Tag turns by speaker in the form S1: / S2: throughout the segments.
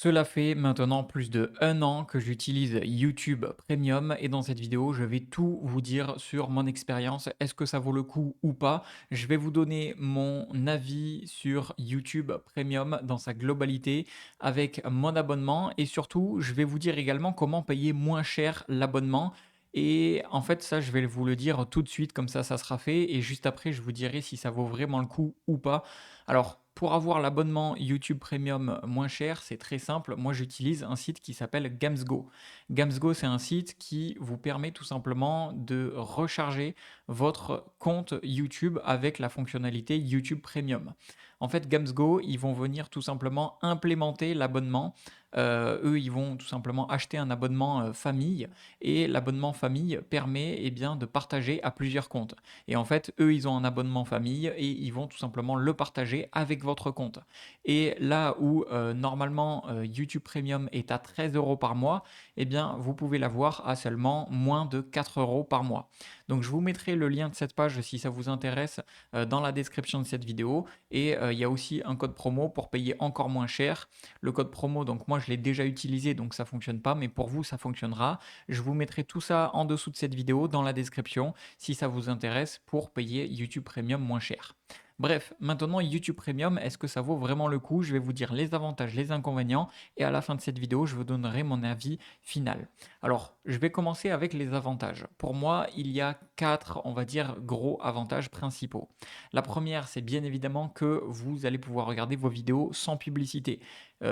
S1: Cela fait maintenant plus de 1 an que j'utilise YouTube Premium et dans cette vidéo, je vais tout vous dire sur mon expérience. Est-ce que ça vaut le coup ou pas? Je vais vous donner mon avis sur YouTube Premium dans sa globalité avec mon abonnement et surtout, je vais vous dire également comment payer moins cher l'abonnement. Et en fait, ça, je vais vous le dire tout de suite, comme ça sera fait. Et juste après, je vous dirai si ça vaut vraiment le coup ou pas. Alors, pour avoir l'abonnement YouTube Premium moins cher, c'est très simple. Moi, j'utilise un site qui s'appelle Gamsgo. Gamsgo, c'est un site qui vous permet tout simplement de recharger votre compte YouTube avec la fonctionnalité YouTube Premium. En fait, Gamsgo, ils vont venir tout simplement implémenter l'abonnement. Eux, ils vont tout simplement acheter un abonnement famille et l'abonnement famille permet bien, de partager à plusieurs comptes. Et en fait, eux, ils ont un abonnement famille et ils vont tout simplement le partager avec votre compte. Et là où normalement YouTube Premium est à 13 euros par mois, eh bien, vous pouvez l'avoir à seulement moins de 4 euros par mois. Donc, je vous mettrai le lien de cette page si ça vous intéresse dans la description de cette vidéo. Et il y a aussi un code promo pour payer encore moins cher. Le code promo, donc moi, je l'ai déjà utilisé, donc ça fonctionne pas, mais pour vous, ça fonctionnera. Je vous mettrai tout ça en dessous de cette vidéo dans la description si ça vous intéresse pour payer YouTube Premium moins cher. Bref, maintenant YouTube Premium, est-ce que ça vaut vraiment le coup? Je vais vous dire les avantages, les inconvénients et à la fin de cette vidéo, je vous donnerai mon avis final. Alors, je vais commencer avec les avantages. Pour moi, il y a 4, on va dire, gros avantages principaux. La première, c'est bien évidemment que vous allez pouvoir regarder vos vidéos sans publicité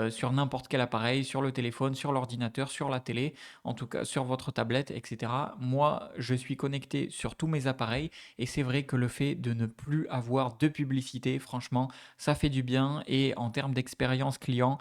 S1: sur n'importe quel appareil, sur le téléphone, sur l'ordinateur, sur la télé, en tout cas sur votre tablette, etc. Moi, je suis connecté sur tous mes appareils et c'est vrai que le fait de ne plus avoir de publicité, franchement, ça fait du bien et en termes d'expérience client,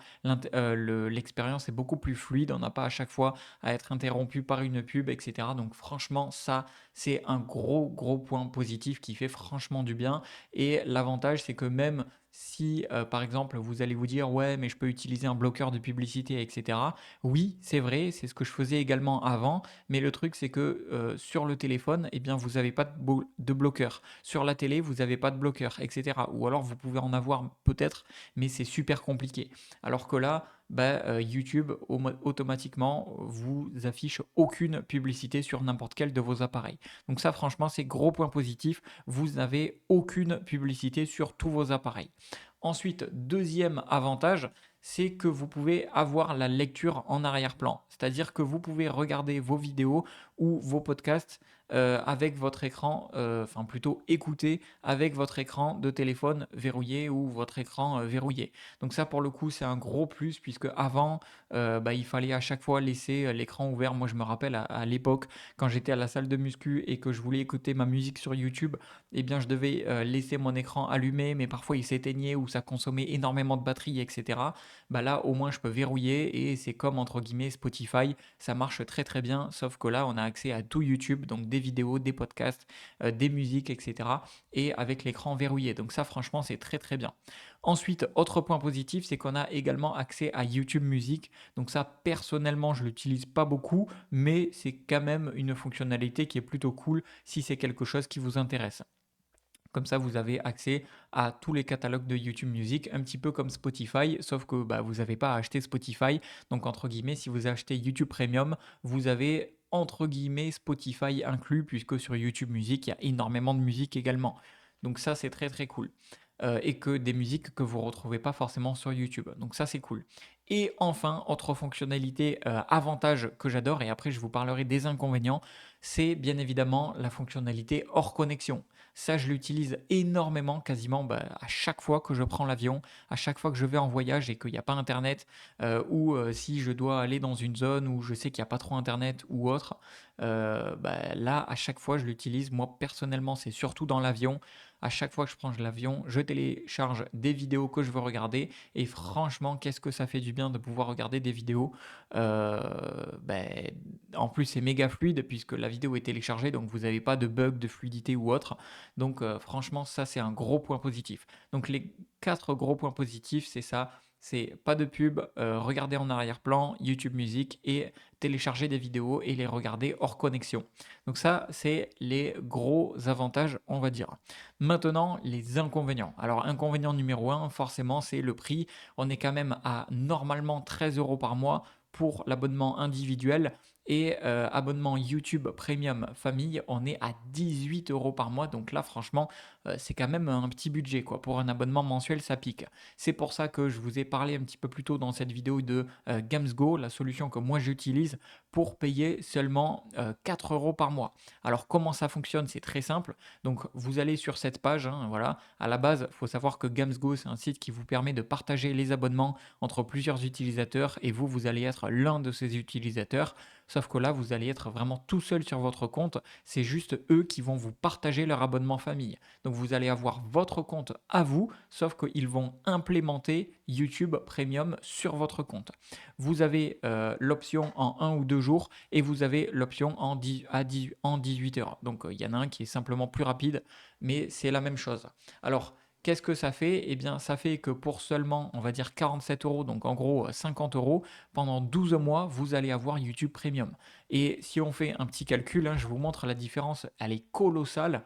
S1: l'expérience est beaucoup plus fluide. On n'a pas à chaque fois à être interrompu par une pub, etc. Donc franchement, ça, c'est un gros, gros point positif qui fait franchement du bien. Et l'avantage, c'est que même si, par exemple, vous allez vous dire, ouais, mais je peux utiliser un bloqueur de publicité, etc. Oui, c'est vrai, c'est ce que je faisais également avant, mais le truc, c'est que sur le téléphone, eh bien, vous n'avez pas de bloqueur. Sur la télé, vous n'avez pas de bloqueur, etc. Ou alors, vous pouvez en avoir peut-être, mais c'est super compliqué. Alors que là, bah, YouTube automatiquement vous affiche aucune publicité sur n'importe quel de vos appareils. Donc ça, franchement, c'est gros point positif. Vous n'avez aucune publicité sur tous vos appareils. Ensuite, deuxième avantage, c'est que vous pouvez avoir la lecture en arrière-plan. C'est-à-dire que vous pouvez regarder vos vidéos ou vos podcasts avec votre écran, enfin plutôt écouter avec votre écran de téléphone verrouillé ou votre écran verrouillé. Donc ça, pour le coup, c'est un gros plus puisque avant, bah, il fallait à chaque fois laisser l'écran ouvert. Moi, je me rappelle à l'époque, quand j'étais à la salle de muscu et que je voulais écouter ma musique sur YouTube, eh bien, je devais laisser mon écran allumé, mais parfois il s'éteignait ou ça consommait énormément de batterie, etc. Bah là, au moins, je peux verrouiller et c'est comme, entre guillemets, Spotify. Ça marche très très bien, sauf que là, on a accès à tout YouTube, donc des vidéos, des podcasts, des musiques, etc. Et avec l'écran verrouillé. Donc ça, franchement, c'est très très bien. Ensuite, autre point positif, c'est qu'on a également accès à YouTube Music. Donc ça, personnellement, je l'utilise pas beaucoup, mais c'est quand même une fonctionnalité qui est plutôt cool si c'est quelque chose qui vous intéresse. Comme ça, vous avez accès à tous les catalogues de YouTube Music, un petit peu comme Spotify, sauf que bah, vous n'avez pas à acheter Spotify. Donc, entre guillemets, si vous achetez YouTube Premium, vous avez entre guillemets Spotify inclus, puisque sur YouTube Music, il y a énormément de musique également. Donc ça, c'est très très cool. Et que des musiques que vous ne retrouvez pas forcément sur YouTube. Donc ça, c'est cool. Et enfin, autre fonctionnalité, avantage que j'adore, et après je vous parlerai des inconvénients, c'est bien évidemment la fonctionnalité hors connexion. Ça, je l'utilise énormément, quasiment bah, à chaque fois que je prends l'avion, à chaque fois que je vais en voyage et qu'il n'y a pas Internet, ou si je dois aller dans une zone où je sais qu'il n'y a pas trop Internet ou autre, bah, là, à chaque fois, je l'utilise. Moi, personnellement, c'est surtout dans l'avion. À chaque fois que je prends l'avion, je télécharge des vidéos que je veux regarder. Et franchement, qu'est-ce que ça fait du bien de pouvoir regarder des vidéos. Ben, en plus, c'est méga fluide puisque la vidéo est téléchargée, donc vous n'avez pas de bug de fluidité ou autre. Donc franchement, ça, c'est un gros point positif. Donc les 4 gros points positifs, c'est ça. c'est pas de pub, regarder en arrière-plan YouTube Music et télécharger des vidéos et les regarder hors connexion. Donc ça, c'est les gros avantages, on va dire. Maintenant, les inconvénients. Alors inconvénient numéro un, forcément, c'est le prix. On est quand même à normalement 13 € par mois pour l'abonnement individuel et abonnement YouTube Premium Famille, on est à 18 € par mois. Donc là, franchement, c'est quand même un petit budget quoi. Pour un abonnement mensuel, ça pique. C'est pour ça que je vous ai parlé un petit peu plus tôt dans cette vidéo de Gamsgo, la solution que moi j'utilise pour payer seulement 4 € par mois. Alors comment ça fonctionne? C'est très simple. Donc vous allez sur cette page, hein, voilà. À la base, il faut savoir que Gamsgo, c'est un site qui vous permet de partager les abonnements entre plusieurs utilisateurs et vous allez être l'un de ces utilisateurs. Sauf que là, vous allez être vraiment tout seul sur votre compte. C'est juste eux qui vont vous partager leur abonnement famille. Donc vous allez avoir votre compte à vous, sauf qu'ils vont implémenter YouTube Premium sur votre compte. Vous avez l'option en 1 ou 2 jours et vous avez l'option en 18 heures. Donc il y en a un qui est simplement plus rapide, mais c'est la même chose. Alors, qu'est-ce que ça fait? Eh bien, ça fait que pour seulement, on va dire 47 €, donc en gros 50 €, pendant 12 mois, vous allez avoir YouTube Premium. Et si on fait un petit calcul, hein, je vous montre la différence, elle est colossale.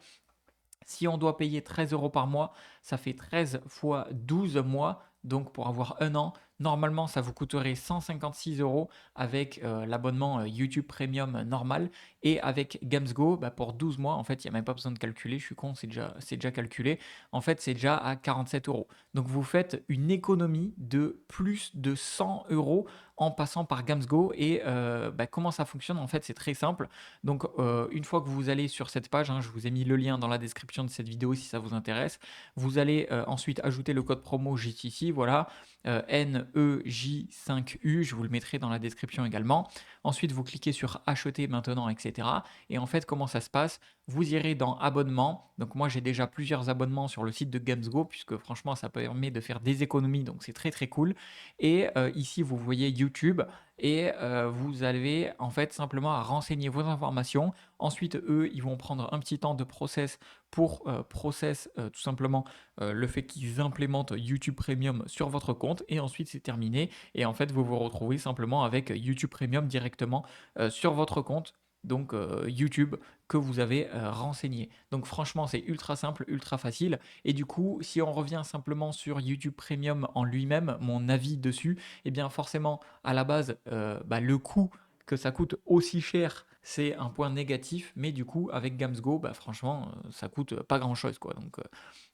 S1: Si on doit payer 13 € par mois, ça fait 13 fois 12 mois. Donc pour avoir un an, normalement ça vous coûterait 156 € avec l'abonnement YouTube Premium normal. Et avec Gamsgo, bah, pour 12 mois, en fait, il n'y a même pas besoin de calculer, je suis con, c'est déjà calculé. En fait, c'est déjà à 47 €. Donc vous faites une économie de plus de 100 € en passant par Gamsgo. Et bah, comment ça fonctionne? En fait, c'est très simple. Donc, une fois que vous allez sur cette page, hein, je vous ai mis le lien dans la description de cette vidéo si ça vous intéresse. Vous allez ensuite ajouter le code promo juste ici, voilà, NEJ5U, je vous le mettrai dans la description également. Ensuite, vous cliquez sur acheter maintenant, etc. Et en fait, comment ça se passe? Vous irez dans abonnement. Donc moi, j'ai déjà plusieurs abonnements sur le site de Gamesgo, puisque franchement, ça permet de faire des économies, donc c'est très très cool. Et ici, vous voyez YouTube et vous avez en fait simplement à renseigner vos informations. Ensuite, eux, ils vont prendre un petit temps de process pour process tout simplement le fait qu'ils implémentent YouTube Premium sur votre compte et ensuite c'est terminé et en fait vous vous retrouvez simplement avec YouTube Premium directement sur votre compte. Donc YouTube que vous avez renseigné. Donc franchement c'est ultra simple, ultra facile. Et du coup si on revient simplement sur YouTube Premium en lui-même, mon avis dessus, eh bien forcément à la base, bah, le coût que ça coûte aussi cher, c'est un point négatif, mais du coup, avec Gamsgo, bah, franchement, ça coûte pas grand-chose, quoi. Donc,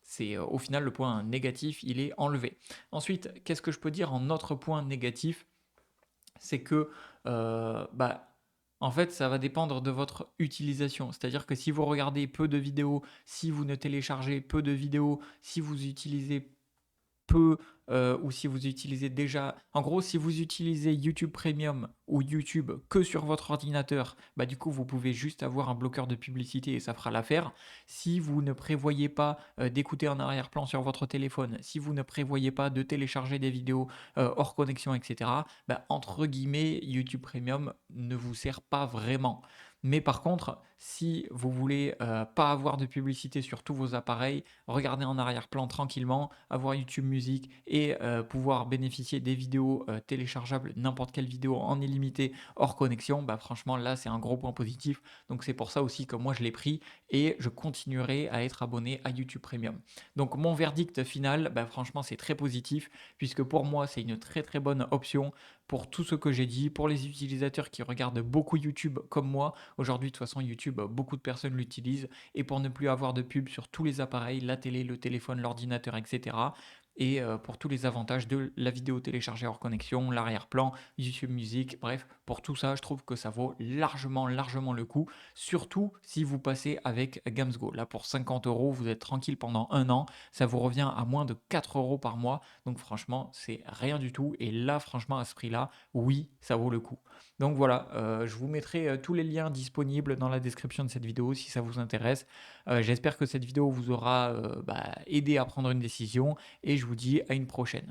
S1: c'est au final le point négatif, il est enlevé. Ensuite, qu'est-ce que je peux dire en autre point négatif? C'est que, bah, en fait, ça va dépendre de votre utilisation. C'est-à-dire que si vous regardez peu de vidéos, si vous ne téléchargez peu de vidéos, si vous utilisez peu, ou si vous utilisez déjà en gros, si vous utilisez YouTube Premium ou YouTube que sur votre ordinateur, bah, du coup, vous pouvez juste avoir un bloqueur de publicité et ça fera l'affaire. Si vous ne prévoyez pas, d'écouter en arrière-plan sur votre téléphone, si vous ne prévoyez pas de télécharger des vidéos, hors connexion et cetera, bah, entre guillemets, YouTube Premium ne vous sert pas vraiment. Mais par contre, si vous voulez, pas avoir de publicité sur tous vos appareils, regarder en arrière-plan tranquillement, avoir YouTube Music et pouvoir bénéficier des vidéos téléchargeables, n'importe quelle vidéo en illimité hors connexion, bah franchement là c'est un gros point positif. Donc c'est pour ça aussi que moi je l'ai pris et je continuerai à être abonné à YouTube Premium. Donc mon verdict final, bah franchement c'est très positif puisque pour moi c'est une très très bonne option pour tout ce que j'ai dit, pour les utilisateurs qui regardent beaucoup YouTube comme moi. Aujourd'hui de toute façon YouTube, beaucoup de personnes l'utilisent et pour ne plus avoir de pub sur tous les appareils, la télé, le téléphone, l'ordinateur, etc. Et pour tous les avantages de la vidéo téléchargée hors connexion, l'arrière-plan, YouTube Music, bref, pour tout ça, je trouve que ça vaut largement, largement le coup, surtout si vous passez avec Gamsgo. Là, pour 50 €, vous êtes tranquille pendant un an, ça vous revient à moins de 4 € par mois, donc franchement, c'est rien du tout. Et là, franchement, à ce prix-là, oui, ça vaut le coup. Donc voilà, je vous mettrai tous les liens disponibles dans la description de cette vidéo si ça vous intéresse. J'espère que cette vidéo vous aura bah, aidé à prendre une décision et je vous dis à une prochaine.